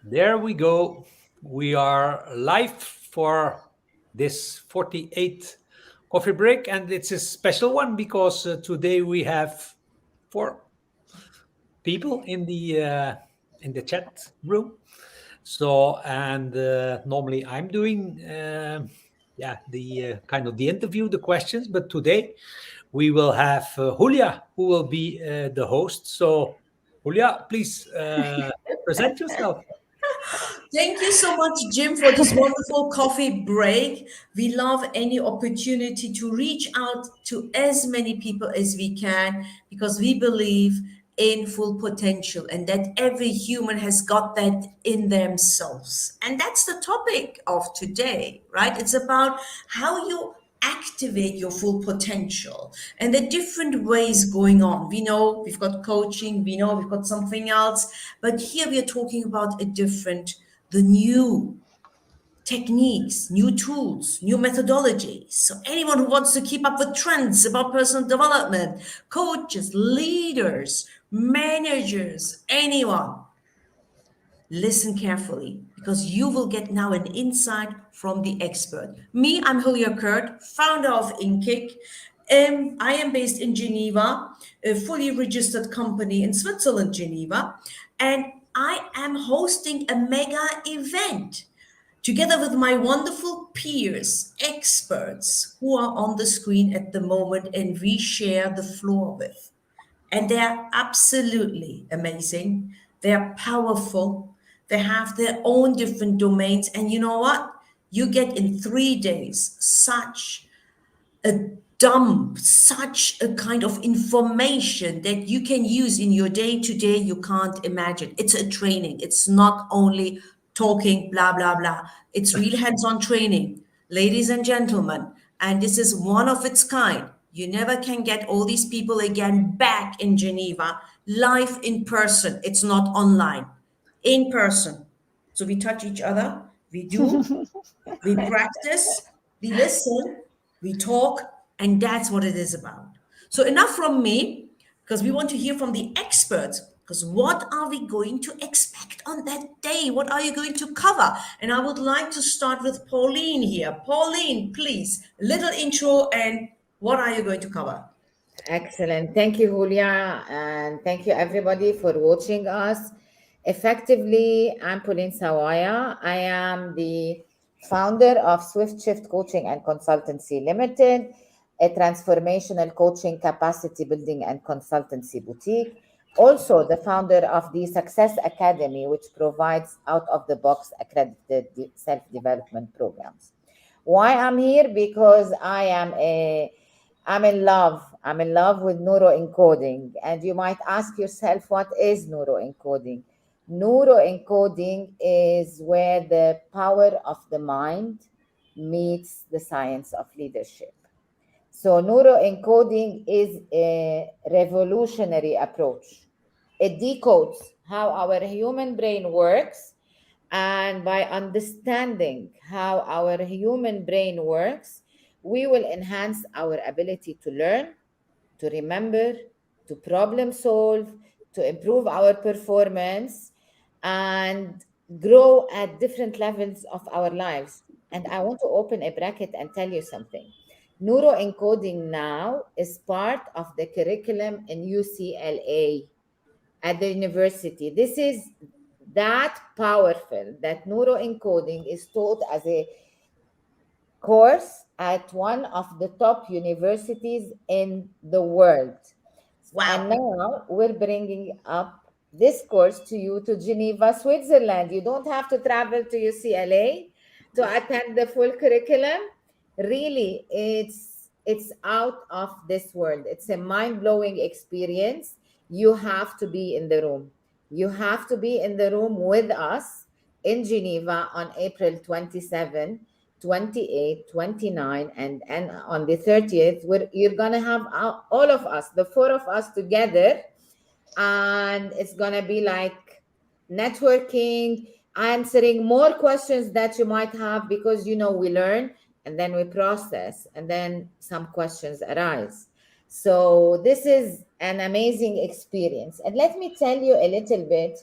There we go. We are live for this 48th coffee break, and it's a special one because today we have four people in the chat room. So, and normally I'm doing the kind of the interview, the questions, but today we will have Julia who will be the host. So, Julia, please present yourself. Thank you so much, Jim, for this wonderful coffee break. We love any opportunity to reach out to as many people as we can because we believe in full potential and that every human has got that in themselves. And that's the topic of today, right? It's about how you activate your full potential and the different ways going on. We know we've got coaching, we know we've got something else, but here we are talking about the new techniques, new tools, new methodologies. So anyone who wants to keep up with trends about personal development, coaches, leaders, managers, anyone, listen carefully because you will get now an insight from the expert. Me, I'm Julia Kurt, founder of Inkick. I am based in Geneva, a fully registered company in Switzerland, Geneva, and I am hosting a mega event together with my wonderful peers, experts who are on the screen at the moment, and we share the floor with. And they're absolutely amazing. They're powerful. They have their own different domains. And you know what? You get in 3 days a dump, such a kind of information that you can use in your day to day you can't imagine. It's a training. It's not only talking, blah, blah, blah. It's real hands on training, ladies and gentlemen. And this is one of its kind. You never can get all these people again back in Geneva, live in person. It's not online, in person. So we touch each other, we do, we practice, we listen, we talk, and that's what it is about. So, enough from me, because we want to hear from the experts. Because what are we going to expect on that day? What are you going to cover? And I would like to start with Pauline here. Pauline, please, a little intro and what are you going to cover? Excellent. Thank you, Julia. And thank you, everybody, for watching us. Effectively, I'm Pauline Sawaya. I am the founder of Swift Shift Coaching and Consultancy Limited, a transformational coaching, capacity building, and consultancy boutique. Also, the founder of the Success Academy, which provides out of the box accredited self development programs. Why I'm here? Because I'm in love. I'm in love with neuroencoding. And you might ask yourself, what is neuroencoding? Neuroencoding is where the power of the mind meets the science of leadership. So neuroencoding is a revolutionary approach. It decodes how our human brain works, and by understanding how our human brain works, we will enhance our ability to learn, to remember, to problem solve, to improve our performance, and grow at different levels of our lives. And I want to open a bracket and tell you something. Neuroencoding now is part of the curriculum in UCLA at the university. This is that powerful that neuroencoding is taught as a course at one of the top universities in the world. And Wow. now we're bringing up this course to you to Geneva, Switzerland. You don't have to travel to UCLA to attend the full curriculum. Really, it's out of this world. It's a mind-blowing experience. You have to be in the room. You have to be in the room with us in Geneva on April 27, 28, 29, and on the 30th, where you're going to have all of us, the four of us together. And it's going to be like networking, answering more questions that you might have because, we learn and then we process and then some questions arise. So this is an amazing experience. And let me tell you a little bit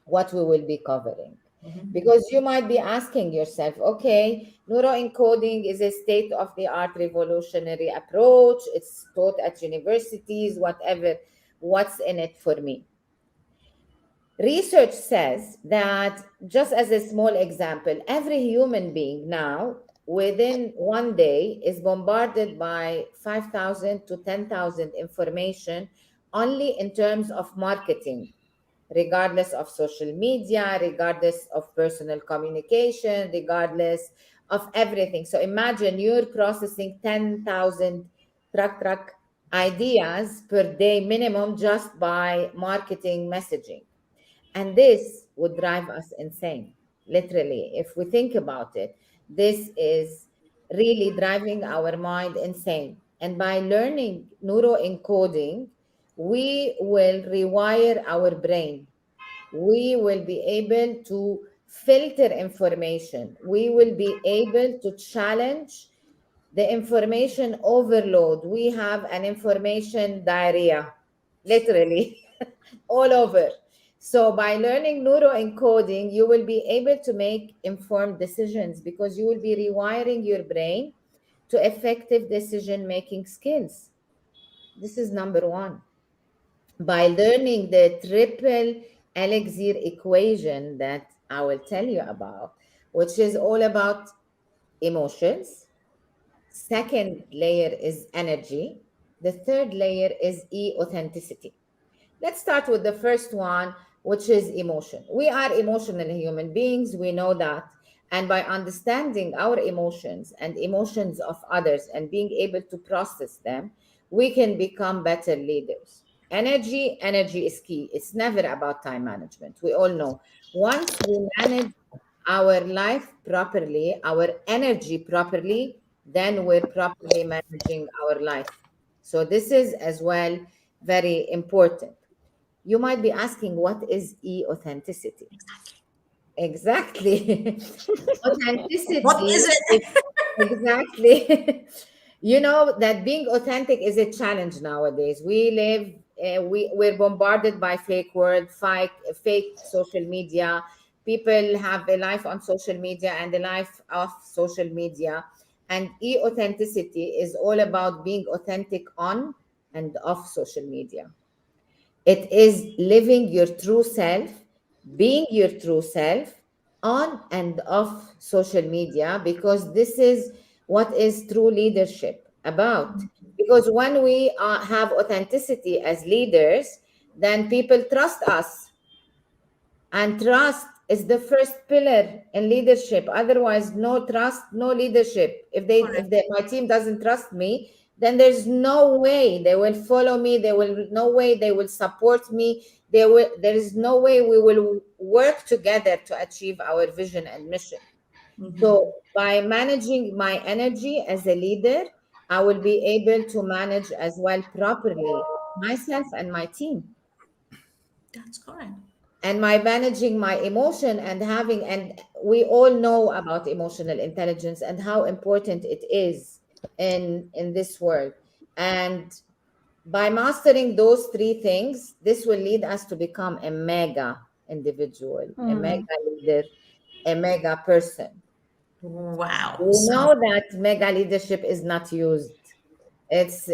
what we will be covering. Mhm. Because you might be asking yourself, okay, neuroencoding is a state of the art revolutionary approach. It's taught at universities, whatever. What's in it for me? Research says that, just as a small example, every human being now, within one day, is bombarded by 5,000 to 10,000 information only in terms of marketing, regardless of social media, regardless of personal communication, regardless of everything. So imagine you're processing 10,000 truck ideas per day minimum just by marketing messaging. And this would drive us insane, literally. If we think about it, this is really driving our mind insane. And by learning neuroencoding, we will rewire our brain. We will be able to filter information. We will be able to challenge the information overload. We have an information diarrhea, literally, all over. So, by learning neuroencoding, you will be able to make informed decisions because you will be rewiring your brain to effective decision making skills. This is number one. By learning the triple elixir equation that I will tell you about, which is all about emotions. Second layer is energy. The third layer is authenticity. Let's start with the first one, which is emotion. We are emotional human beings, we know that. And by understanding our emotions and emotions of others and being able to process them, we can become better leaders. Energy is key. It's never about time management. We all know. Once we manage our life properly, our energy properly, then we're properly managing our life. So this is as well very important. You might be asking, what is authenticity? Exactly. What is Authenticity is it? exactly. You know that being authentic is a challenge nowadays. We live, we're bombarded by fake words, fake social media. People have a life on social media and a life off social media. And authenticity is all about being authentic on and off social media. It is living your true self, being your true self on and off social media, because this is what is true leadership about. Because when we have authenticity as leaders, then people trust us, and trust is the first pillar in leadership. Otherwise, no trust, no leadership. Correct. My team doesn't trust me, then there's no way they will follow me. No way they will support me. There is no way we will work together to achieve our vision and mission. So by managing my energy as a leader, I will be able to manage as well properly myself and my team. That's correct. And my managing my emotion and having, and we all know about emotional intelligence and how important it is in this world. And by mastering those three things, this will lead us to become a mega individual, a mega leader, a mega person. Wow. We So know that mega leadership is not used. It's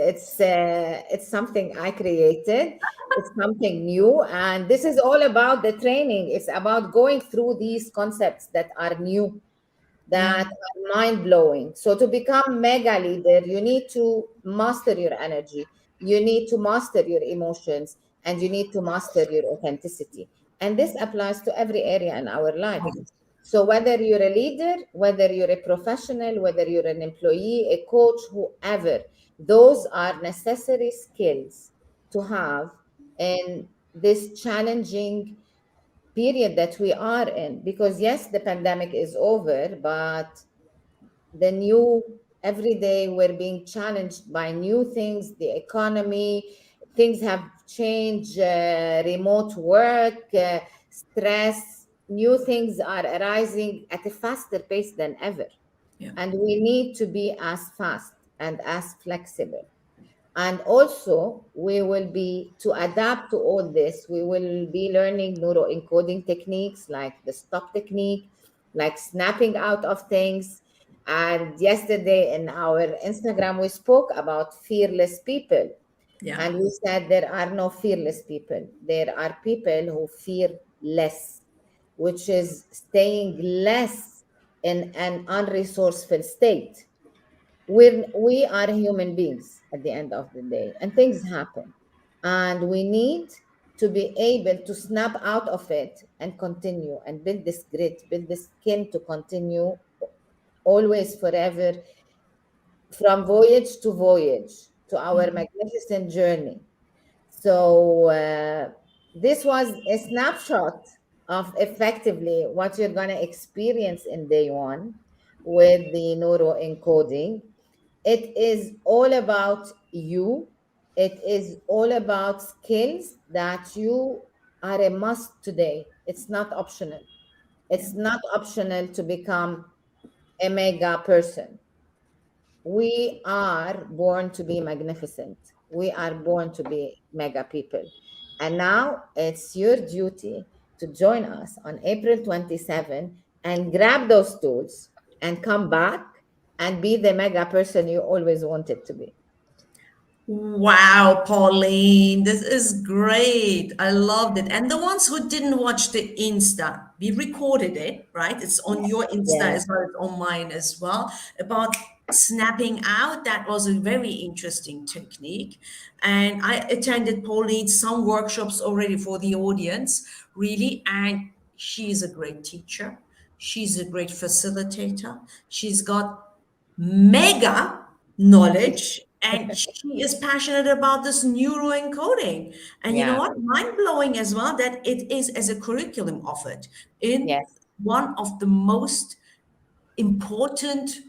something I created. It's something new, and this is all about the training. It's about going through these concepts that are new, yeah. that are mind blowing. So to become mega leader, you need to master your energy, you need to master your emotions, and you need to master your authenticity. And this applies to every area in our life. So whether you're a leader, whether you're a professional, whether you're an employee, a coach, whoever, those are necessary skills to have in this challenging period that we are in. Because yes, the pandemic is over, but the new, every day we're being challenged by new things, the economy, things have changed, remote work, stress, new things are arising at a faster pace than ever. Yeah. And we need to be as fast and as flexible. And also, we will be, to adapt to all this, we will be learning neuroencoding techniques like the stop technique, like snapping out of things. And yesterday in our Instagram, we spoke about fearless people. Yeah. And we said there are no fearless people. There are people who fear less, which is staying less in an unresourceful state. We are human beings at the end of the day, and things happen. And we need to be able to snap out of it and continue and build this grit, build this skin to continue always, forever, from voyage to voyage, to our magnificent journey. So this was a snapshot of effectively what you're going to experience in day one with the neuroencoding. It is all about you. It is all about skills that you are a must today. It's not optional. Yeah. It's not optional to become a mega person. We are born to be magnificent. We are born to be mega people. And now it's your duty to join us on April 27 and grab those tools and come back and be the mega person you always wanted to be. Wow, Pauline, this is great. I loved it. And the ones who didn't watch the Insta, we recorded it, right? It's on your Insta Yes, as well as on mine as well. About snapping out, that was a very interesting technique. And I attended Pauline some workshops already for the audience, really. And she is a great teacher. She's a great facilitator. She's got mega knowledge and she is passionate about this neuroencoding, and you know yeah, what, mind blowing as well that it is as a curriculum offered in yes, one of the most important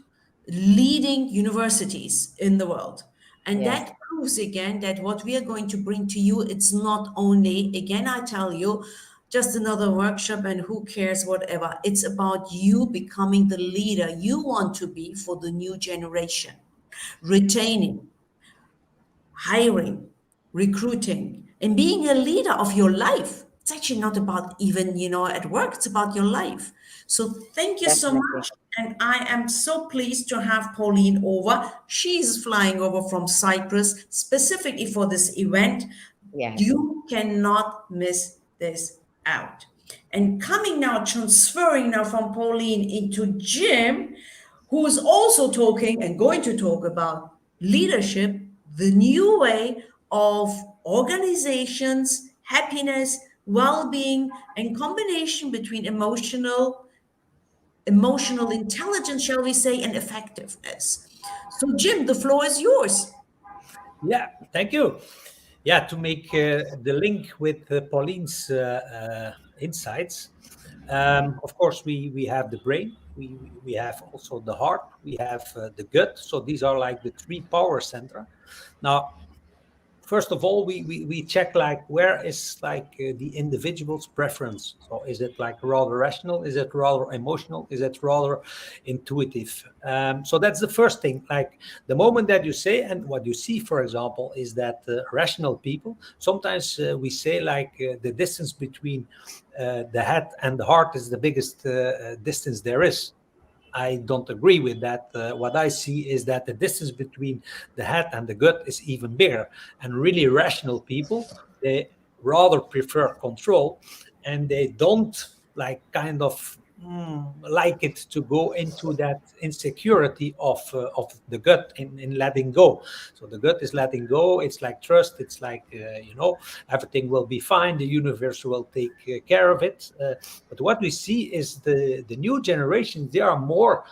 leading universities in the world. And yes, that proves again that what we are going to bring to you, it's not only, again, I tell you, just another workshop and who cares, whatever. It's about you becoming the leader you want to be for the new generation, retaining, hiring, recruiting, and being a leader of your life. It's actually not about even, at work, it's about your life. So thank you so definitely. much. And I am so pleased to have Pauline over. She's flying over from Cyprus specifically for this event. Yes, You cannot miss this out. And coming now, transferring now from Pauline into Jim, who is also talking and going to talk about leadership, the new way of organizations, happiness, well-being, and combination between emotional intelligence, shall we say, and effectiveness. So, Jim, the floor is yours. Yeah, thank you. Yeah, to make the link with Pauline's insights, of course, we have the brain, we have also the heart, we have the gut. So these are like the three power center. Now, first of all, we check like where is like the individual's preference. So is it like rather rational, is it rather emotional, is it rather intuitive? So that's the first thing. Like the moment that you say, and what you see, for example, is that rational people sometimes we say like the distance between the head and the heart is the biggest distance there is. I don't agree with that. What I see is that the distance between the head and the gut is even bigger. And really rational people, they rather prefer control, and they don't like kind of like it to go into that insecurity of the gut in letting go. So the gut is letting go. It's like trust. It's like everything will be fine. The universe will take care of it. But what we see is the new generations. They are more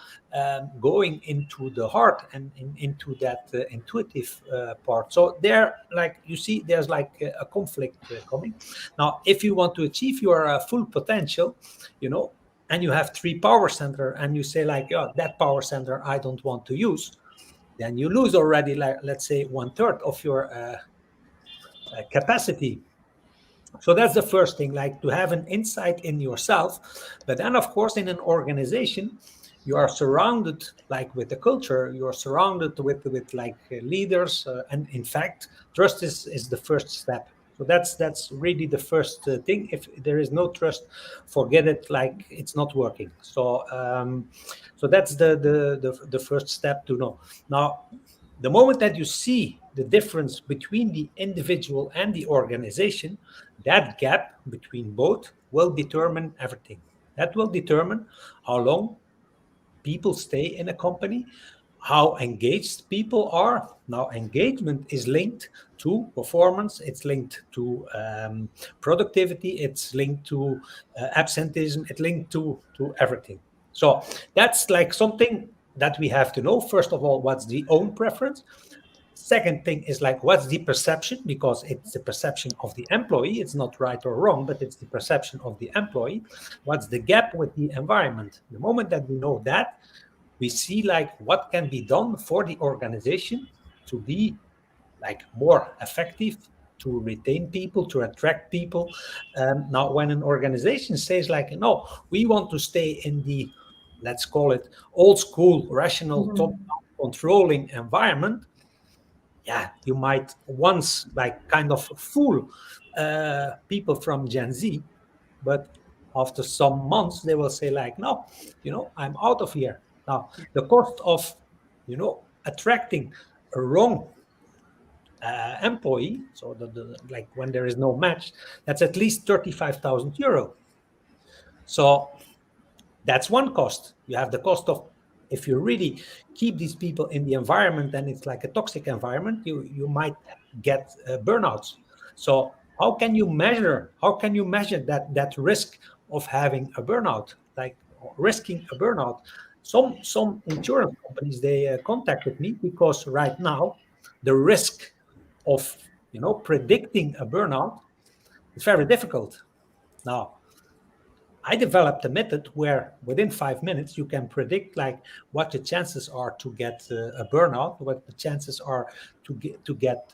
going into the heart and into that intuitive part. So there, like you see, there's like a conflict coming. Now, if you want to achieve your full potential, you know, and you have three power center, and you say like, yeah, that power center I don't want to use, then you lose already, like let's say 1/3 of your capacity. So that's the first thing, like to have an insight in yourself. But then, of course, in an organization, you are surrounded like with the culture, you are surrounded with like leaders, and in fact trust is the first step. So that's really the first thing. If there is no trust, forget it, like it's not working. So that's the first step to know. Now, the moment that you see the difference between the individual and the organization, that gap between both will determine everything. That will determine how long people stay in a company, how engaged people are. Now, engagement is linked to performance, it's linked to productivity, it's linked to absenteeism, it's linked to everything. So that's like something that we have to know. First of all, what's the own preference? Second thing is like, what's the perception? Because it's the perception of the employee. It's not right or wrong, but it's the perception of the employee. What's the gap with the environment? The moment that we know that, we see like what can be done for the organization to be like more effective, to retain people, to attract people. Now, when an organization says like, no, we want to stay in the, let's call it old school, rational, top controlling environment, yeah, you might once like kind of fool people from Gen Z, but after some months they will say like, no, I'm out of here. Now, the cost of, attracting a wrong employee, so like when there is no match, that's at least 35,000 euro. So that's one cost. You have the cost of, if you really keep these people in the environment and it's like a toxic environment, you might get burnouts. So how can you measure that risk of having a burnout, like risking a burnout? Some insurance companies, they contacted me because right now the risk of predicting a burnout is very difficult. Now, I developed a method where within 5 minutes you can predict like what the chances are to get a burnout, what the chances are to get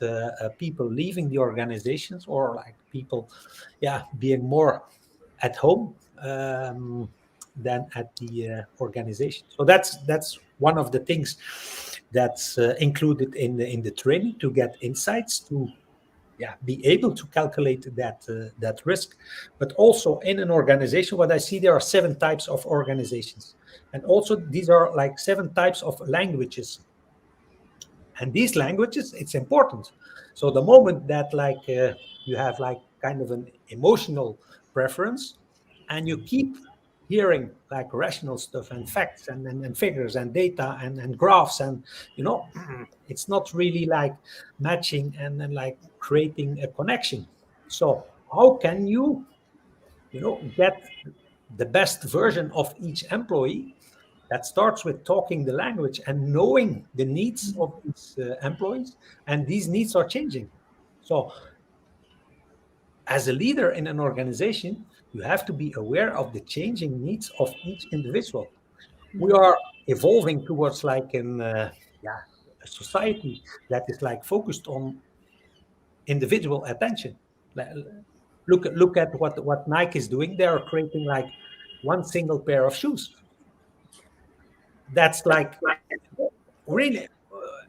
people leaving the organizations, or like people, yeah, being more at home than at the organization. So that's one of the things that's included in the training, to get insights, to yeah, be able to calculate that risk. But also in an organization, what I see, there are 7 types of organizations, and also these are like 7 types of languages. And these languages, it's important. So the moment that like you have like kind of an emotional preference, and you keep hearing like rational stuff and facts and figures and data and graphs, and it's not really like matching and then like creating a connection. So how can you get the best version of each employee? That starts with talking the language and knowing the needs of these employees, and these needs are changing. So as a leader in an organization, you have to be aware of the changing needs of each individual. We are evolving towards like yeah, a society that is like focused on individual attention. Look at what Nike is doing. They are creating like one single pair of shoes. That's like really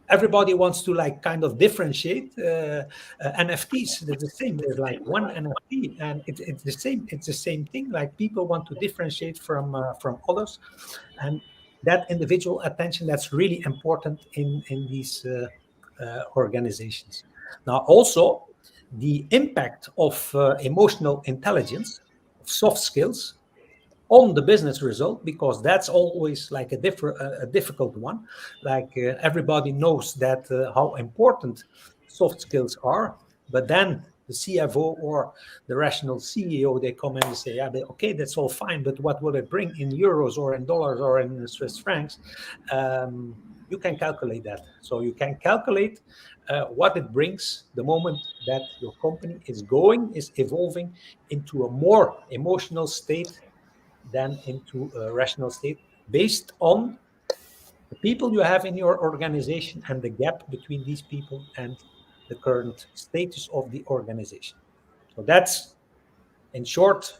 everybody wants to like kind of differentiate NFTs. They're the same. There's like one NFT, and it's the same. It's the same thing. Like people want to differentiate from others, and that individual attention, that's really important in these organizations. Now, also the impact of emotional intelligence, of soft skills, on the business result, because that's always like a difficult one. Like everybody knows that how important soft skills are, but then the CFO or the rational CEO, they come in and say, yeah, okay, that's all fine, but what will it bring in euros or in dollars or in Swiss francs? You can calculate that. So you can calculate what it brings the moment that your company is evolving into a more emotional state than into a rational state, based on the people you have in your organization and the gap between these people and the current status of the organization. So that's in short.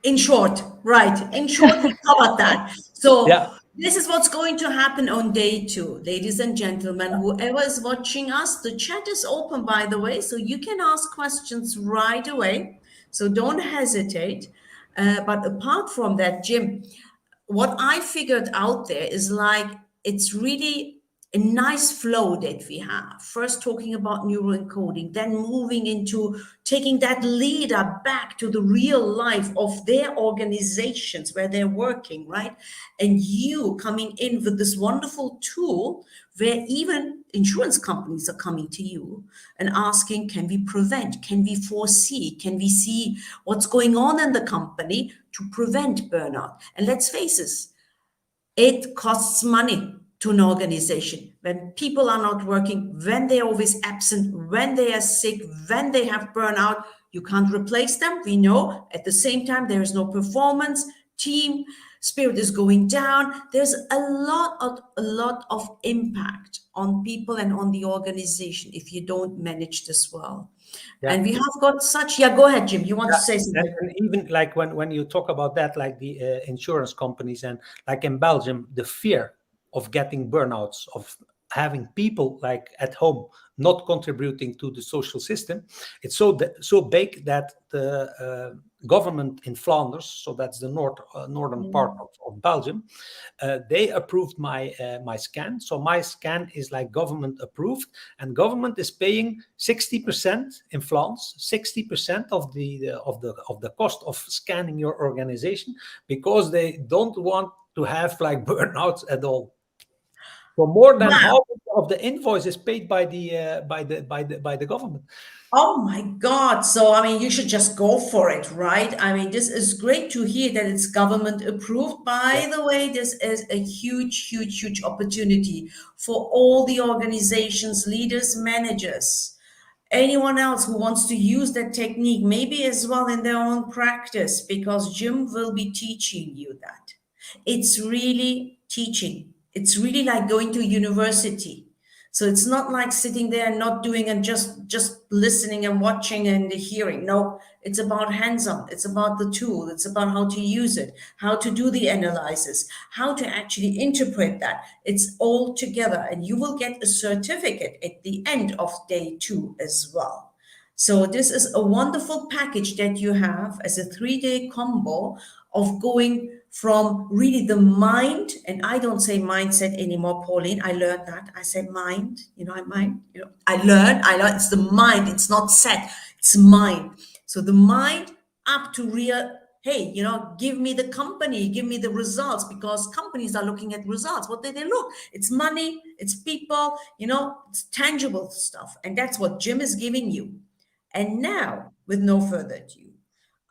In short, Right. In short, we covered that. So Yeah. this is what's going to happen on day two. Ladies and gentlemen, whoever is watching us, the chat is open, by the way, so you can ask questions right away. So don't hesitate. But apart from that, Jim, what I figured out there is like it's really a nice flow that we have. First, talking about neuroencoding, then moving into taking that leader back to the real life of their organizations where they're working, right? And you coming in with this wonderful tool where even insurance companies are coming to you and asking, can we prevent? Can we foresee? Can we see what's going on in the company to prevent burnout? And let's face it costs money to an organization. When people are not working, when they're always absent, when they are sick, when they have burnout, you can't replace them. We know. At the same time, there is no performance. Team spirit is going down. There's a lot of impact on people and on the organization if you don't manage this well. Yeah. And we have got such. Yeah, go ahead, Jim. You want to say And, something? and even like when you talk about that, like the insurance companies, and like in Belgium, the fear of getting burnouts, of having people like at home not contributing to the social system, it's so big that the government in Flanders, so that's the northern part of Belgium, they approved my scan. So my scan is like government approved, and government is paying 60% in France, 60% of the cost of scanning your organization, because they don't want to have like burnouts at all. So more than Wow. half of the invoice is paid by the government. Oh my God. So, I mean, you should just go for it, right? I mean, this is great to hear that it's government approved. Yeah. By the way, this is a huge, huge, huge opportunity for all the organizations, leaders, managers, anyone else who wants to use that technique, maybe as well in their own practice, because Jim will be teaching you that. It's really teaching. It's really like going to university. So it's not like sitting there and not doing and just listening and watching and hearing. No, it's about hands-on. It's about the tool. It's about how to use it, how to do the analysis, how to actually interpret that. It's all together, and you will get a certificate at the end of day two as well. So this is a wonderful package that you have as a 3-day combo of going from really the mind, and I don't say mindset anymore, Pauline. I learned that. I said mind, I mind, I learned it's the mind, it's not set, it's mind. So the mind up to real, hey, give me the company, give me the results, because companies are looking at results. What do they look? It's money, it's people, it's tangible stuff. And that's what Jim is giving you. And now, with no further ado,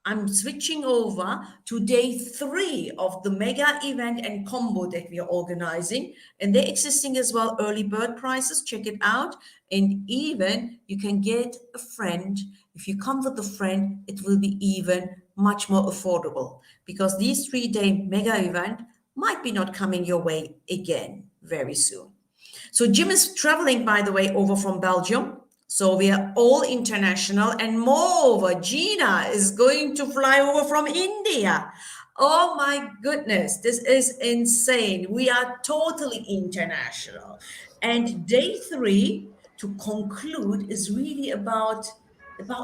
I'm switching over to day 3 of the mega event and combo that we are organizing. And they're existing as well, early bird prices. Check it out. And even you can get a friend. If you come with a friend, it will be even much more affordable, because these 3-day mega event might be not coming your way again very soon. So Jim is traveling, by the way, over from Belgium. So we are all international. And moreover, Jeena is going to fly over from India. Oh my goodness, this is insane. We are totally international. And day 3, to conclude, is really about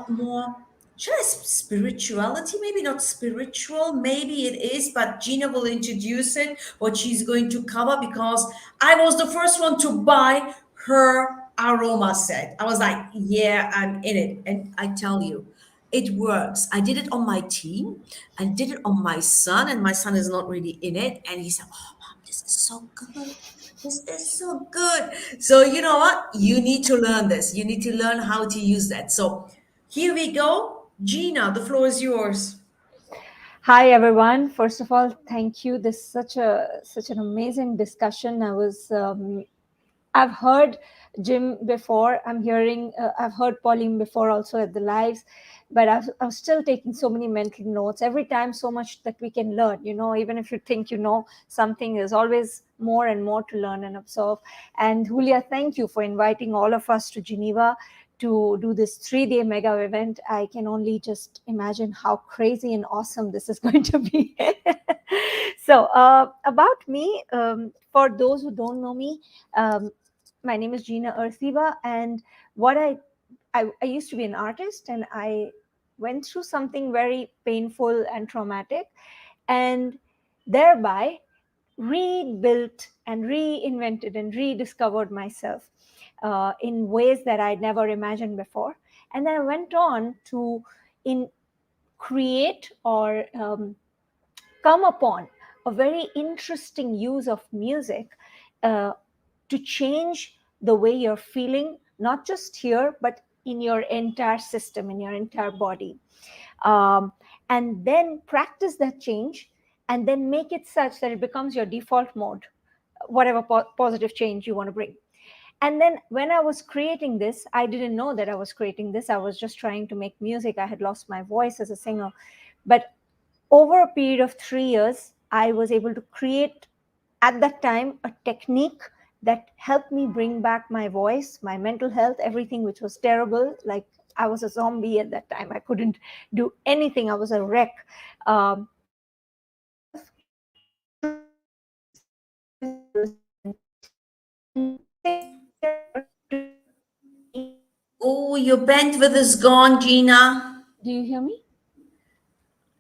more, should I spirituality? Maybe not spiritual, maybe it is, but Gina will introduce it, what she's going to cover, because I was the first one to buy her aroma set. I was like, yeah, I'm in it. And I tell you, it works. I did it on my team. I did it on my son, and my son is not really in it. And he said, oh, mom, this is so good. This is so good. So you know what? You need to learn this. You need to learn how to use that. So here we go. Gina, the floor is yours. Hi everyone. First of all, thank you. This is such an amazing discussion. I've heard Jim before. I've heard Pauline before also at the lives, but I'm still taking so many mental notes every time. So much that we can learn. Even if you think you know something, there's always more and more to learn and absorb. And Julia, thank you for inviting all of us to Geneva to do this 3-day mega event. I can only just imagine how crazy and awesome this is going to be. So about me, for those who don't know me, my name is Jeena Earthiva, and what I used to be an artist, and I went through something very painful and traumatic, and thereby rebuilt and reinvented and rediscovered myself in ways that I'd never imagined before. And then I went on to create or come upon a very interesting use of music uh, to change the way you're feeling, not just here, but in your entire system, in your entire body. Um, and then practice that change and then make it such that it becomes your default mode, whatever positive change you want to bring. And then when I was creating this, I didn't know that I was creating this. I was just trying to make music. I had lost my voice as a singer. But over a period of 3 years, I was able to create at that time a technique that helped me bring back my voice, my mental health, everything, which was terrible. Like I was a zombie at that time. I couldn't do anything. I was a wreck. Oh, your bandwidth is gone, Gina. Do you hear me?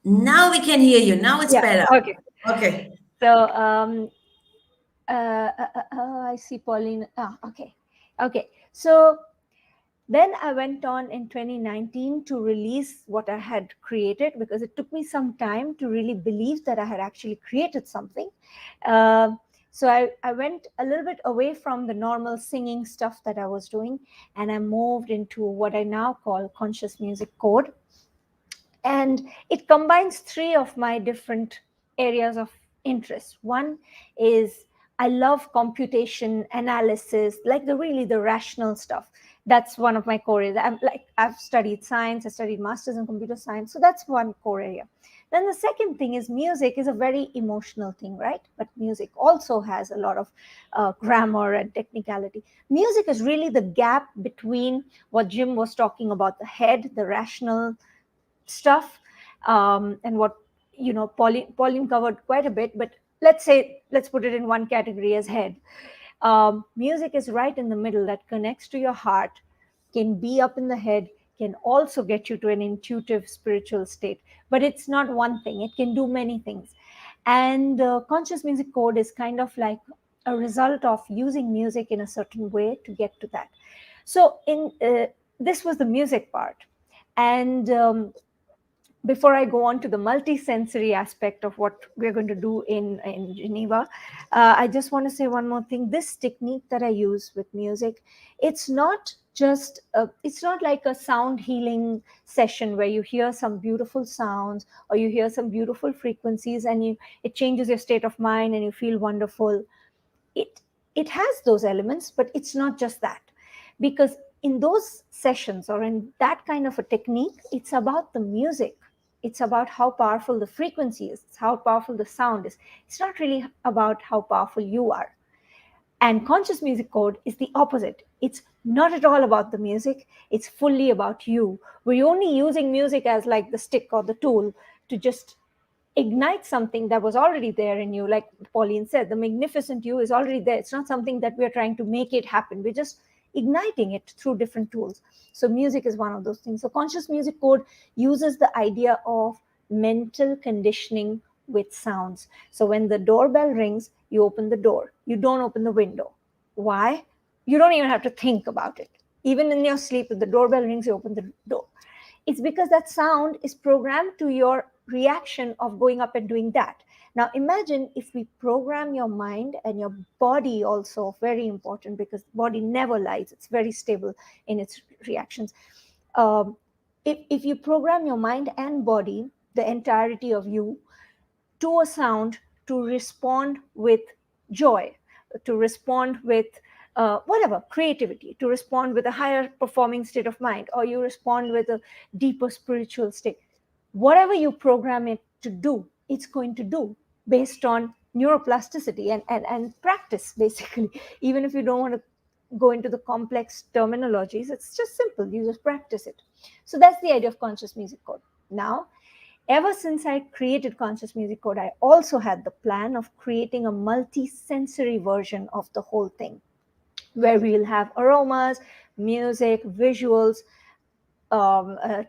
Now we can hear you. Now it's Yeah. better. Okay. Okay. So I see Pauline. Okay. Okay. So then I went on in 2019 to release what I had created, because it took me some time to really believe that I had actually created something. So I went a little bit away from the normal singing stuff that I was doing, and I moved into what I now call conscious music code. And it combines three of my different areas of interest. One is I love computation, analysis, like the rational stuff. That's one of my core areas. I've studied science, I studied masters in computer science, so that's one core area. Then the second thing is music is a very emotional thing, right? But music also has a lot of grammar and technicality. Music is really the gap between what Jim was talking about, the head, the rational stuff, and what Pauline covered quite a bit, but let's put it in one category as head. Music is right in the middle, that connects to your heart, can be up in the head, can also get you to an intuitive spiritual state, but it's not one thing, it can do many things. And conscious music code is kind of like a result of using music in a certain way to get to that. So in this was the music part. And before I go on to the multisensory aspect of what we're going to do in Geneva, I just want to say one more thing. This technique that I use with music, it's not it's not like a sound healing session where you hear some beautiful sounds or you hear some beautiful frequencies and it changes your state of mind and you feel wonderful. it it has those elements, but it's not just that, because in those sessions or in that kind of a technique, it's about the music, it's about how powerful the frequency is, it's how powerful the sound is. It's not really about how powerful you are. And conscious music code is the opposite. It's not at all about the music, it's fully about you. We're only using music as like the stick or the tool to just ignite something that was already there in you. Like Pauline said, the magnificent you is already there. It's not something that we're trying to make it happen. We're just igniting it through different tools. So music is one of those things. So conscious music code uses the idea of mental conditioning with sounds. So when the doorbell rings, you open the door. You don't open the window. Why? You don't even have to think about it. Even in your sleep, if the doorbell rings, you open the door. It's because that sound is programmed to your reaction of going up and doing that. Now imagine if we program your mind and your body also, very important, because the body never lies, it's very stable in its reactions. If you program your mind and body, the entirety of you, to a sound to respond with joy, to respond with whatever, creativity, to respond with a higher performing state of mind, or you respond with a deeper spiritual state. Whatever you program it to do, it's going to do based on neuroplasticity and practice, basically. Even if you don't want to go into the complex terminologies. It's just simple. You just practice it. So that's the idea of conscious music code. Now, ever since I created Conscious Music Code, I also had the plan of creating a multi-sensory version of the whole thing, where we'll have aromas, music, visuals,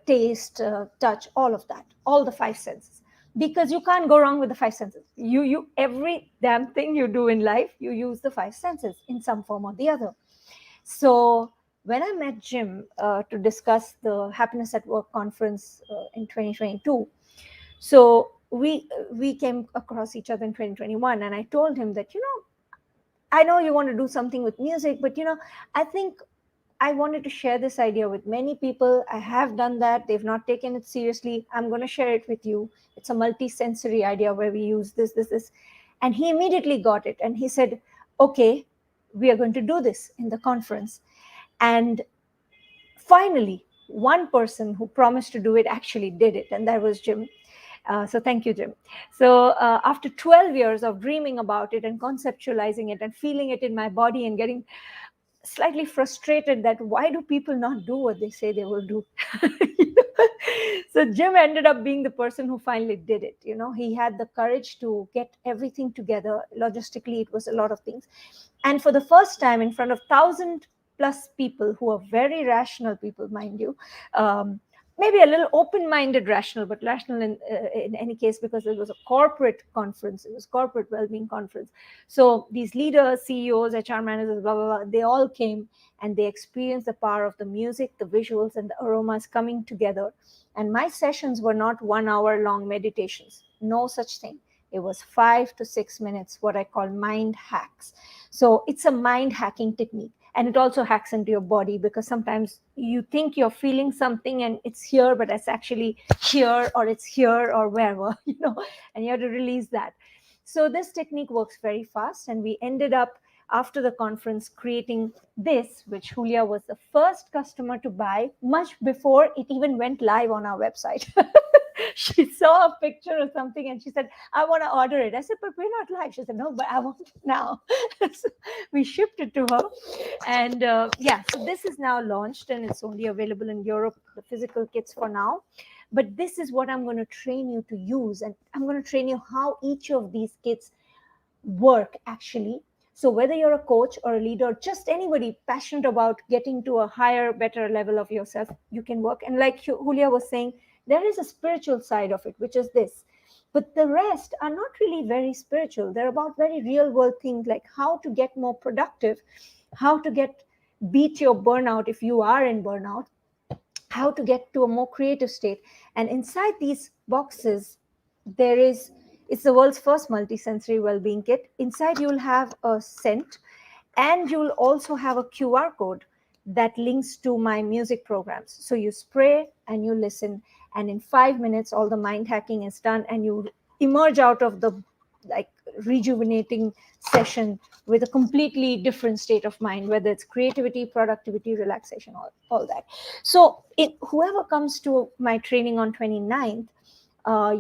taste, touch, all of that, all the five senses. Because you can't go wrong with the five senses. You every damn thing you do in life, you use the five senses in some form or the other. So when I met Jim to discuss the Happiness at Work conference in 2022, so we came across each other in 2021, and I told him that, I know you want to do something with music, but I think I wanted to share this idea with many people. I have done that. They've not taken it seriously. I'm going to share it with you. It's a multi-sensory idea where we use this. And he immediately got it. And he said, okay, we are going to do this in the conference. And finally, one person who promised to do it actually did it. And that was Jim. So thank you, Jim. So after 12 years of dreaming about it and conceptualizing it and feeling it in my body and getting slightly frustrated that why do people not do what they say they will do? So Jim ended up being the person who finally did it. He had the courage to get everything together. Logistically, it was a lot of things. And for the first time in front of 1,000 plus people who are very rational people, mind you, maybe a little open-minded rational, but rational in any case, because it was a corporate conference. It was corporate well-being conference. So these leaders, CEOs, HR managers, blah, blah, blah, they all came and they experienced the power of the music, the visuals, and the aromas coming together. And my sessions were not 1 hour long meditations. No such thing. It was 5 to 6 minutes, what I call mind hacks. So it's a mind hacking technique. And it also hacks into your body, because sometimes you think you're feeling something and it's here, but it's actually here, or it's here, or wherever, and you have to release that. So this technique works very fast. And we ended up, after the conference, creating this, which Julia was the first customer to buy much before it even went live on our website. She saw a picture or something and she said, I want to order it. I said, but we're not live. She said, no, but I want it now. So we shipped it to her. And so this is now launched and it's only available in Europe, the physical kits for now. But this is what I'm going to train you to use. And I'm going to train you how each of these kits work actually. So whether you're a coach or a leader, just anybody passionate about getting to a higher, better level of yourself, you can work. And like Julia was saying, there is a spiritual side of it, which is this. But the rest are not really very spiritual. They're about very real world things, like how to get more productive, how to beat your burnout if you are in burnout, how to get to a more creative state. And inside these boxes, it's the world's first multi-sensory well-being kit. Inside you'll have a scent, and you'll also have a QR code that links to my music programs. So you spray and you listen, and in 5 minutes, all the mind hacking is done, and you emerge out of the rejuvenating session with a completely different state of mind, whether it's creativity, productivity, relaxation, all that. So whoever comes to my training on 29th,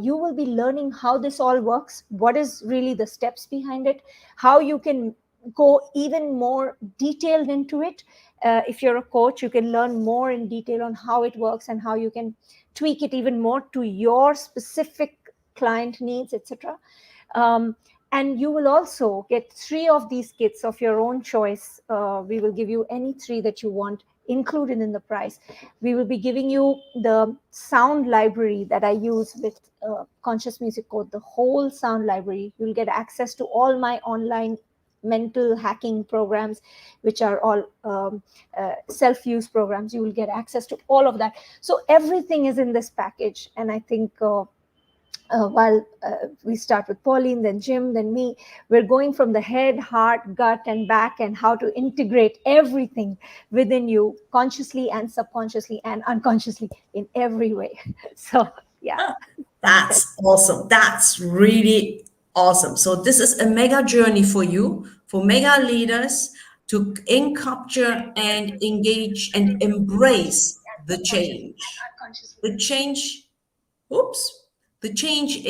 you will be learning how this all works, what is really the steps behind it, how you can go even more detailed into it. If you're a coach, you can learn more in detail on how it works and how you can tweak it even more to your specific client needs, etc. And you will also get 3 of these kits of your own choice. We will give you any 3 that you want included in the price. We will be giving you the sound library that I use with Conscious Music Code, the whole sound library. You'll get access to all my online mental hacking programs, which are all self-use programs. You will get access to all of that. So everything is in this package. And I think while we start with Pauline, then Jim, then me, we're going from the head, heart, gut, and back, and how to integrate everything within you consciously and subconsciously and unconsciously in every way. So, yeah. That's awesome. That's really awesome. So this is a mega journey for you, for mega leaders to capture and engage and embrace the change. The change, the change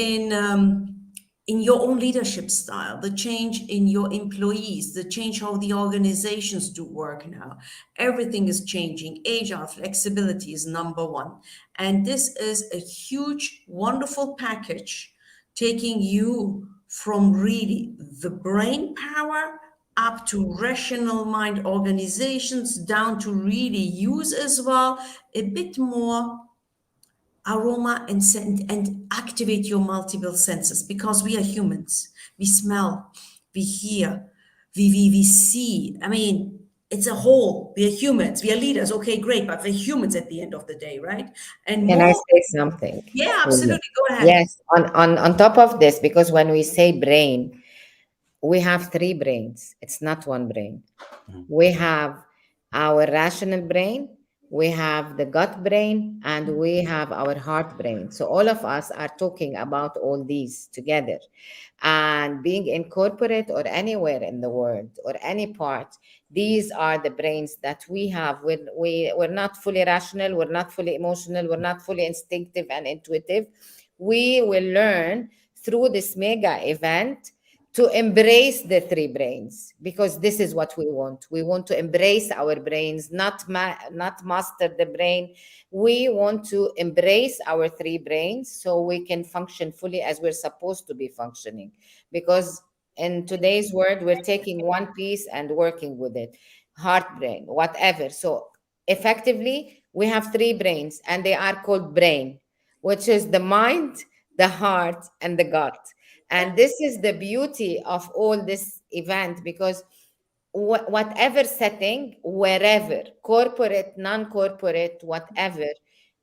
in your own leadership style, the change in your employees, the change how the organizations do work now. Everything is changing. Agile flexibility is number one. And this is a huge, wonderful package taking you from really the brain power up to rational mind organizations down to really use as well a bit more aroma and scent and activate your multiple senses because we are humans. We smell, we hear, we see. I mean, it's a whole. We are humans. We are leaders. Okay, great, but we're humans at the end of the day, right? And Can I more, say something? yeah, Julia? absolutely. Go ahead. Yes, on top of this, because when we say brain, we have three brains. It's not one brain. We have our rational brain, we have the gut brain, and we have our heart brain. So all of us are talking about all these together. And being in corporate or anywhere in the world or any part, these are the brains that we have. We're not fully rational, we're not fully emotional, we're not fully instinctive and intuitive. We will learn through this mega event to embrace the three brains, because this is what we want. We want to embrace our brains, not master the brain. We want to embrace our three brains so we can function fully as we're supposed to be functioning. Because in today's world, we're taking one piece and working with it, heart, brain, whatever. So effectively, we have three brains, and they are called brain, which is the mind, the heart, and the gut. And this is the beauty of all this event, because whatever setting, wherever, corporate, non-corporate, whatever,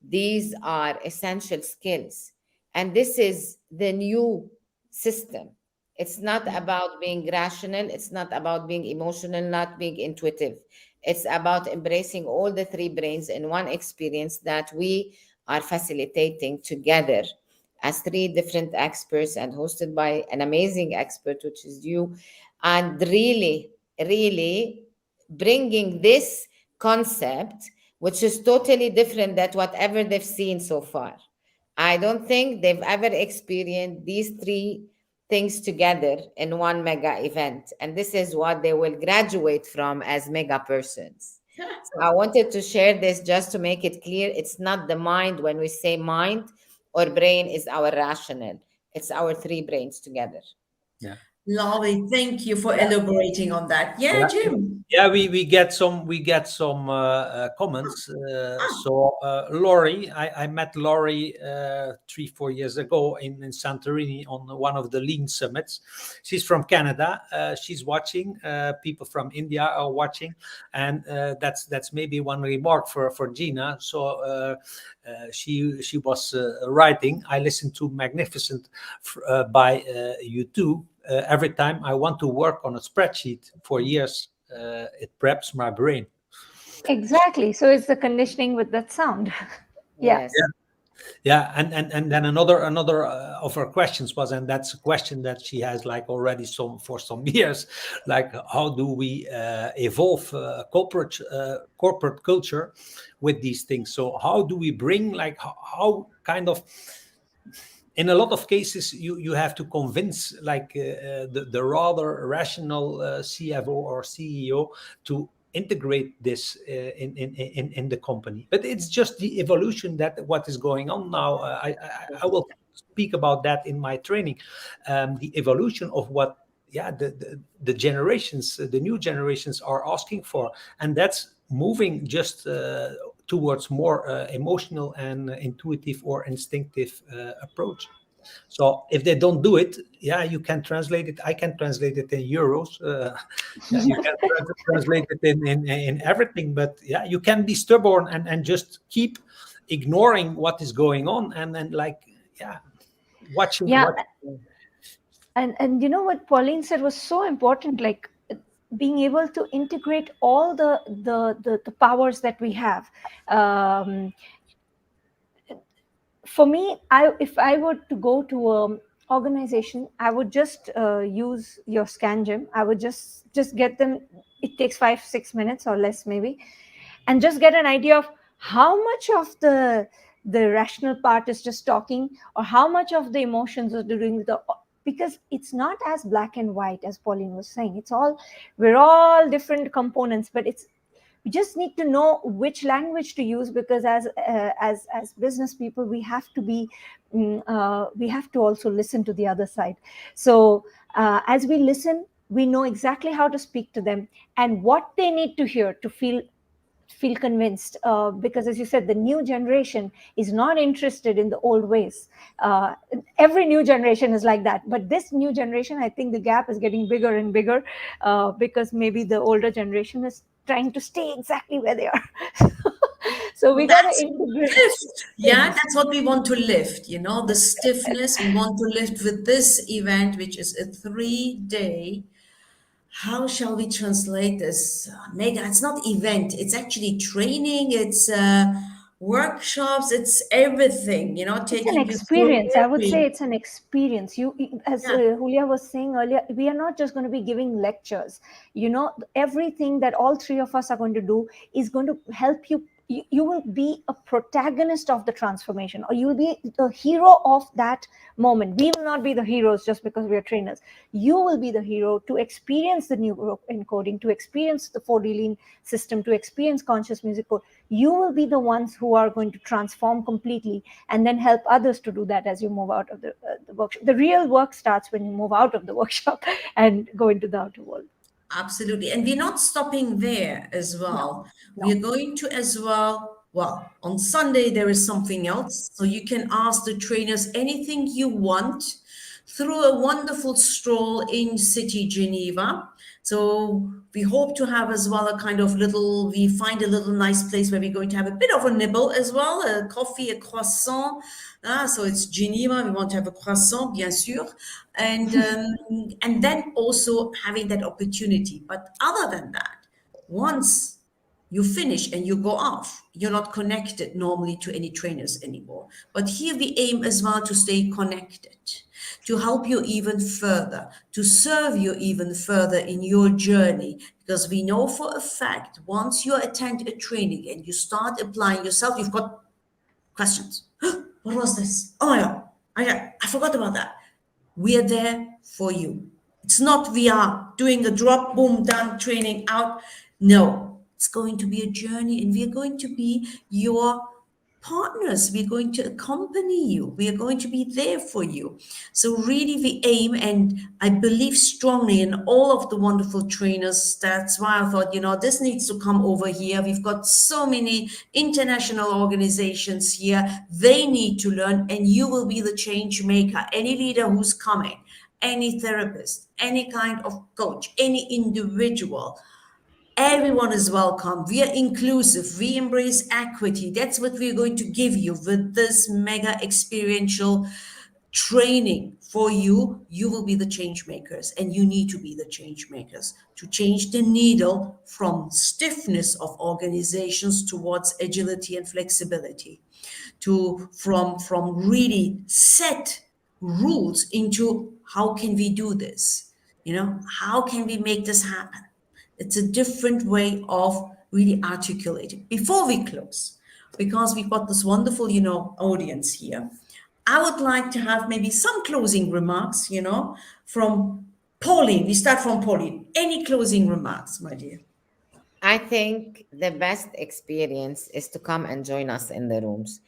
these are essential skills. And this is the new system. It's not about being rational, it's not about being emotional, not being intuitive. It's about embracing all the three brains in one experience that we are facilitating together as three different experts and hosted by an amazing expert, which is you. And really, really bringing this concept, which is totally different than whatever they've seen so far. I don't think they've ever experienced these three things together in one mega event. And this is what they will graduate from as mega persons. So I wanted to share this just to make it clear. It's not the mind. When we say mind or brain, is our rational. It's our three brains together. Yeah. Lovely. Thank you for elaborating on that. Yeah, Yeah, Jim. yeah, we get some comments. So Laurie, I met Laurie 3-4 years ago in Santorini on one of the Lean summits. She's from Canada. She's watching. People from India are watching, and that's maybe one remark for Jeena. So she was writing. I listened to Magnificent by you too. Every time I want to work on a spreadsheet for years, it preps my brain. Exactly. So it's the conditioning with that sound. Yeah. Yes. Yeah, and then another of her questions was, and that's a question that she has like already some years, like how do we evolve corporate culture with these things? So how do we bring like how kind of, in a lot of cases you have to convince like the rather rational CFO or CEO to integrate this in the company. But it's just the evolution that what is going on now. I will speak about that in my training. The evolution of what, yeah, the generations, the new generations are asking for, and that's moving just towards more emotional and intuitive or instinctive approach. So if they don't do it, yeah, you can translate it. I can translate it in euros. Yeah, you can translate it in everything. But yeah, you can be stubborn and just keep ignoring what is going on, and then like, yeah, watching Yeah. what. And you know what Pauline said was so important, like being able to integrate all the powers that we have. For me, if I were to go to a organization, I would just use your scan gym. I would just get them. It takes 5-6 minutes or less maybe, and just get an idea of how much of the rational part is just talking, or how much of the emotions are doing the because it's not as black and white as Pauline was saying. We're all different components, but we just need to know which language to use, because as business people, we have to also listen to the other side. So as we listen, we know exactly how to speak to them and what they need to hear to feel convinced, because as you said, the new generation is not interested in the old ways. Every new generation is like that, but this new generation, I think the gap is getting bigger and bigger, because maybe the older generation is trying to stay exactly where they are. So we got to That's integrate lift. Yeah, things. that's what we want to lift, the stiffness we want to lift with this event, which is a 3 day. How shall we translate this? Mega, it's not event, it's actually training, it's workshops, it's everything, It's an taking you through experience. I would say every. it's an experience. As Yeah, Julia was saying earlier, we are not just going to be giving lectures. Everything that all three of us are going to do is going to help you. You will be a protagonist of the transformation, or you will be the hero of that moment. We will not be the heroes just because we are trainers. You will be the hero to experience the neuroencoding, to experience the 4D lean system, to experience conscious music code. You will be the ones who are going to transform completely, and then help others to do that as you move out of the workshop. The real work starts when you move out of the workshop and go into the outer world. absolutely. And we're not stopping there as No, well. We no. are going to as well, on Sunday, there is something else. So you can ask the trainers anything you want through a wonderful stroll in city Geneva. So we hope to have as well we find a little nice place where we're going to have a bit of a nibble as well, a coffee, a croissant. So it's Geneva. We want to have a croissant, bien sûr, and then also having that opportunity. But other than that, once you finish and you go off, you're not connected normally to any trainers anymore. But here we aim as well to stay connected, to help you even further, to serve you even further in your journey. Because we know for a fact, once you attend a training and you start applying yourself, you've got questions. What was this? Oh my God, I forgot about that. We are there for you. It's not we are doing a drop, boom, done, training out. No, it's going to be a journey, and we are going to be your partners. We're going to accompany you. We are going to be there for you. So, really, we aim, and I believe strongly in all of the wonderful trainers. That's why I thought, this needs to come over here. We've got so many international organizations here. They need to learn, and you will be the change maker. Any leader who's coming, any therapist, any kind of coach, any individual, everyone is welcome. We are inclusive. We embrace equity. That's what we're going to give you with this mega experiential training for you. You will be the change makers, and you need to be the change makers to change the needle from stiffness of organizations towards agility and flexibility, to from really set rules into how can we do this, how can we make this happen. It's a different way of really articulating. Before we close, because we've got this wonderful, audience here, I would like to have maybe some closing remarks, from Pauline. We start from Pauline. Any closing remarks, my dear? I think the best experience is to come and join us in the rooms.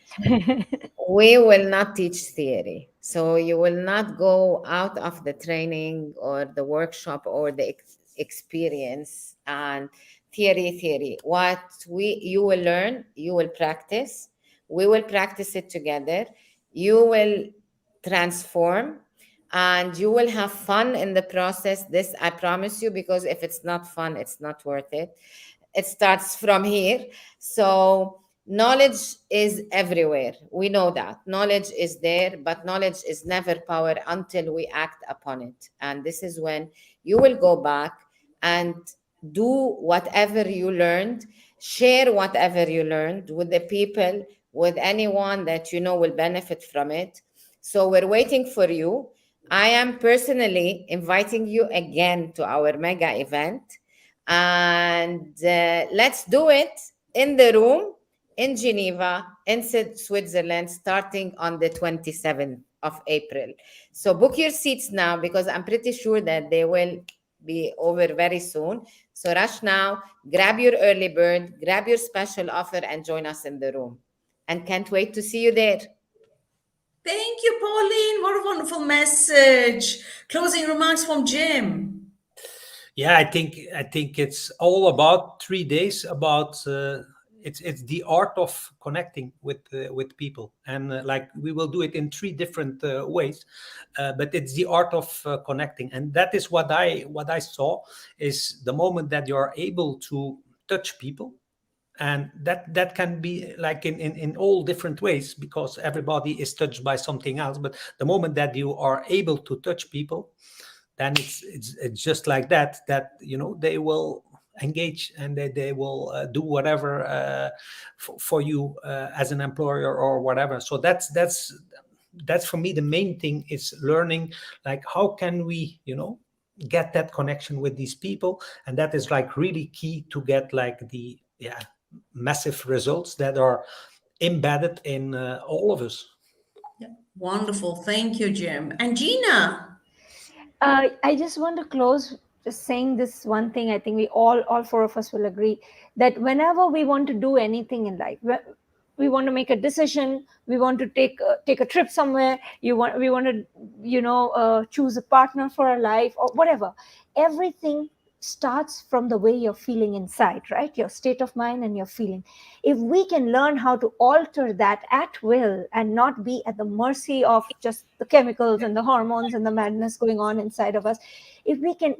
We will not teach theory. So you will not go out of the training or the workshop or the experience and theory. What you will learn, you will practice. We will practice it together. You will transform and you will have fun in the process. This I promise you, because if it's not fun, it's not worth it. It starts from here. So knowledge is everywhere. We know that knowledge is there, but knowledge is never power until we act upon it. And this is when you will go back and do whatever you learned, share whatever you learned with the people, with anyone that you know will benefit from it. So we're waiting for you. I am personally inviting you again to our mega event, and let's do it in the room in Geneva, in Switzerland, starting on the 27th of April. So book your seats now because I'm pretty sure that they will be over very soon. So rush now, grab your early bird, grab your special offer, and join us in the room. And can't wait to see you there. Thank you, Pauline. What a wonderful message. Closing remarks from Jim. Yeah, I think it's all about 3 days. About it's the art of connecting with people, and like we will do it in three different ways, but it's the art of connecting, and that is what I saw is the moment that you're able to touch people, and that can be like in all different ways because everybody is touched by something else. But the moment that you are able to touch people, then it's just like that they will engage, and they will do whatever for you as an employer or whatever. So that's for me the main thing is learning, like how can we get that connection with these people. And that is like really key to get like the massive results that are embedded in all of us. Yeah. Wonderful. Thank you, Jim. And Jeena. I just want to close just saying this one thing. I think we all four of us will agree that whenever we want to do anything in life, we want to make a decision, we want to take a trip somewhere, we want to choose a partner for our life or whatever. Everything starts from the way you're feeling inside, right? Your state of mind and your feeling. If we can learn how to alter that at will and not be at the mercy of just the chemicals and the hormones and the madness going on inside of us, if we can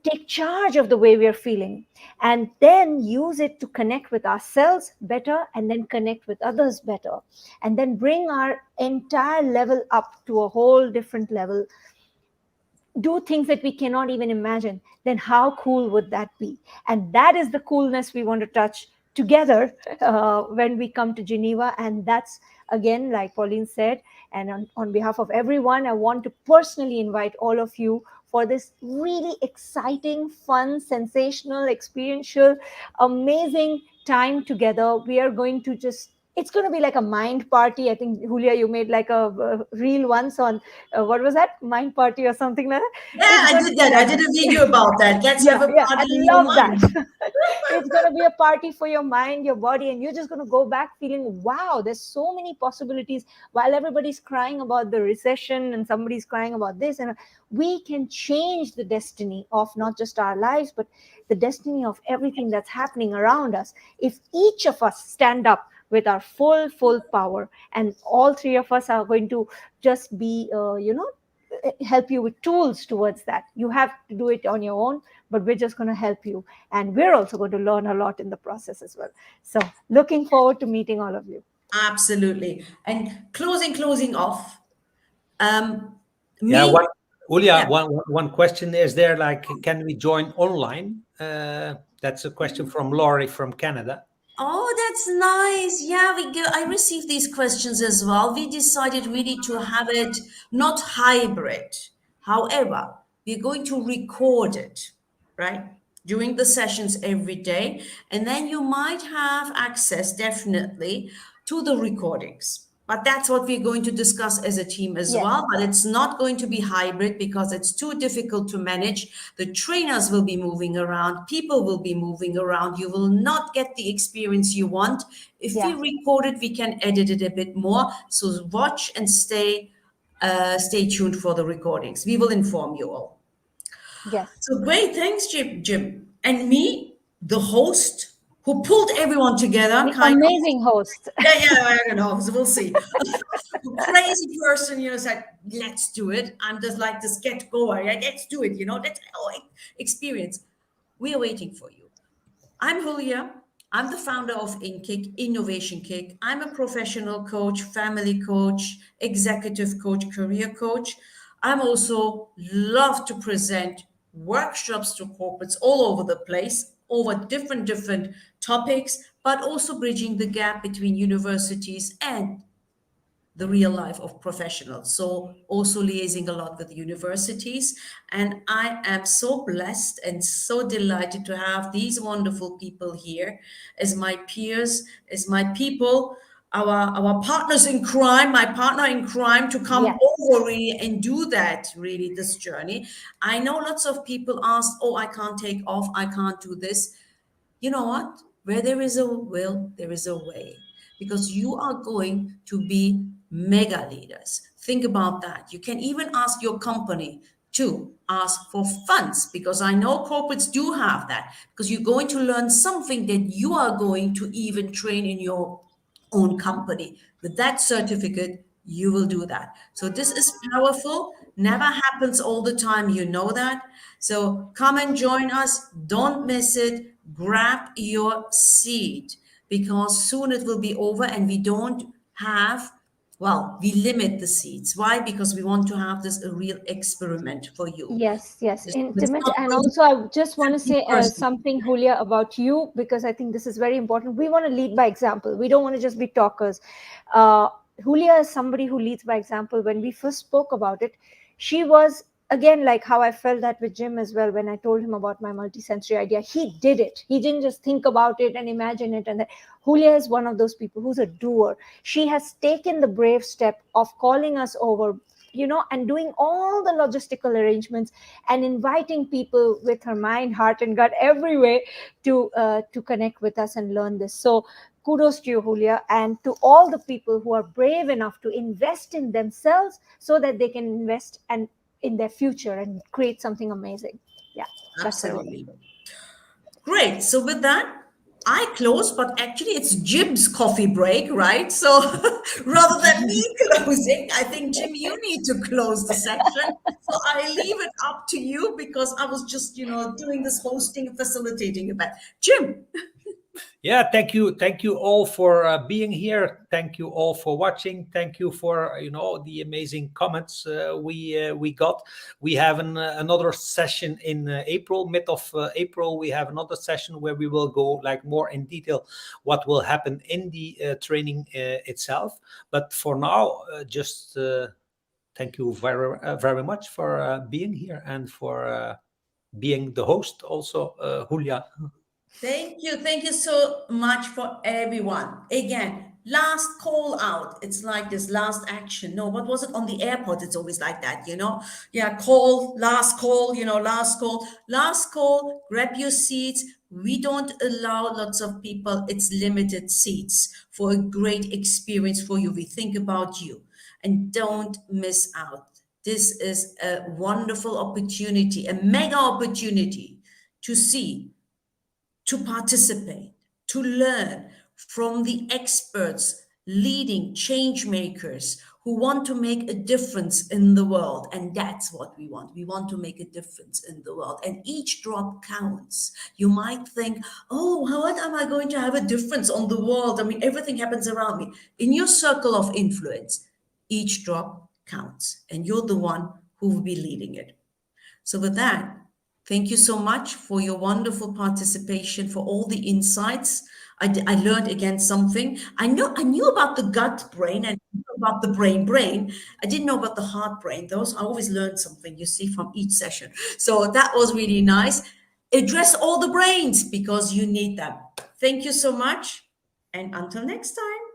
take charge of the way we are feeling and then use it to connect with ourselves better and then connect with others better and then bring our entire level up to a whole different level, do things that we cannot even imagine, then how cool would that be? And that is the coolness we want to touch together when we come to Geneva. And that's, again, like Pauline said, and on behalf of everyone, I want to personally invite all of you for this really exciting, fun, sensational, experiential, amazing time together. We are going to it's going to be like a mind party. I think, Julia, you made like a reel once on, what was that? Mind party or something like that. Yeah, It's I going to did be that. I like did that. a video about that. Let's have Yeah, a yeah, I party in your love that. mind. It's going to be a party for your mind, your body, and you're just going to go back feeling, wow, there's so many possibilities. While everybody's crying about the recession and somebody's crying about this, and we can change the destiny of not just our lives, but the destiny of everything that's happening around us. If each of us stand up with our full power, and all three of us are going to just be, help you with tools towards that. You have to do it on your own, but we're just going to help you. And we're also going to learn a lot in the process as well. So looking forward to meeting all of you. Absolutely. And closing off. Um, Yeah, me, Julia, yeah. one question is there, like, can we join online? That's a question from Laurie from Canada. Oh, that's nice. Yeah, I received these questions as well. We decided really to have it not hybrid. However, we're going to record it, right? During the sessions every day. And then you might have access definitely to the recordings. But that's what we're going to discuss as a team as Yes. well. But it's not going to be hybrid because it's too difficult to manage. The trainers will be moving around, people will be moving around. You will not get the experience you want. If we Yeah. record it, we can edit it a bit more. So watch and stay tuned for the recordings. We will inform you all. Yes. So great, thanks, Jim. And me, the host who pulled everyone together, The kind of. amazing host. Yeah, I don't know. So we'll see. Crazy person, said, let's do it. I'm just like the sketch goer. Yeah, let's do it. Let's experience. We are waiting for you. I'm Julia. I'm the founder of InKick, Innovation Kick. I'm a professional coach, family coach, executive coach, career coach. I'm also love to present workshops to corporates all over the place over different topics, but also bridging the gap between universities and the real life of professionals. So also liaising a lot with universities. And I am so blessed and so delighted to have these wonderful people here as my peers, as my people, our partners in crime, my partner in crime, to come Yes. over really and do that, really, this journey. I know lots of people ask, oh, I can't take off, I can't do this. You know what? Where there is a will, there is a way. Because you are going to be mega leaders. Think about that. You can even ask your company to ask for funds, because I know corporates do have that, because you're going to learn something that you are going to even train in your own company. With that certificate, you will do that. So this is powerful. Never happens all the time. You know that. So come and join us. Don't miss it. Grab your seat, because soon it will be over and we don't have, well, we limit the seats. Why? Because we want to have this a real experiment for you. Yes, yes, It's intimate. not And going to also, I just want to be say personal. something, Julia, about you, because I think this is very important. We want to lead by example. We don't want to just be talkers. Uh, Julia is somebody who leads by example. When we first spoke about it, she was, again, like how I felt that with Jim as well. When I told him about my multisensory idea, he did it. He didn't just think about it and imagine it. And that Julia is one of those people who's a doer. She has taken the brave step of calling us over, and doing all the logistical arrangements and inviting people with her mind, heart, and gut every way to connect with us and learn this. So kudos to you, Julia, and to all the people who are brave enough to invest in themselves so that they can invest and in their future and create something amazing. Yeah, that's what I want. Absolutely. Great. So with that, I close, but actually it's Jim's coffee break, right? So rather than me closing, I think Jim, you need to close the section. So I leave it up to you, because I was just, doing this hosting, facilitating event. Jim. Yeah, thank you all for being here. Thank you all for watching. Thank you for the amazing comments we got. We have another session in April, mid of April. We have another session where we will go like more in detail what will happen in the training itself. But for now, just thank you very much for being here and for being the host also, Julia. Thank you. Thank you so much for everyone. Again, last call out. It's like this last action. No, what was it on the airport? It's always like that. Yeah, call, last call, last call, last call. Grab your seats. We don't allow lots of people. It's limited seats for a great experience for you. We think about you, and don't miss out. This is a wonderful opportunity, a mega opportunity to see, to participate, to learn from the experts, leading change makers who want to make a difference in the world. And that's what we want. We want to make a difference in the world. And each drop counts. You might think, oh, how am I going to have a difference on the world? I mean, everything happens around me. In your circle of influence, each drop counts. And you're the one who will be leading it. So with that, thank you so much for your wonderful participation, for all the insights. I learned again something. I knew about the gut brain and about the brain. I didn't know about the heart brain. Those I always learned something, you see, from each session. So that was really nice. Address all the brains because you need them. Thank you so much. And until next time.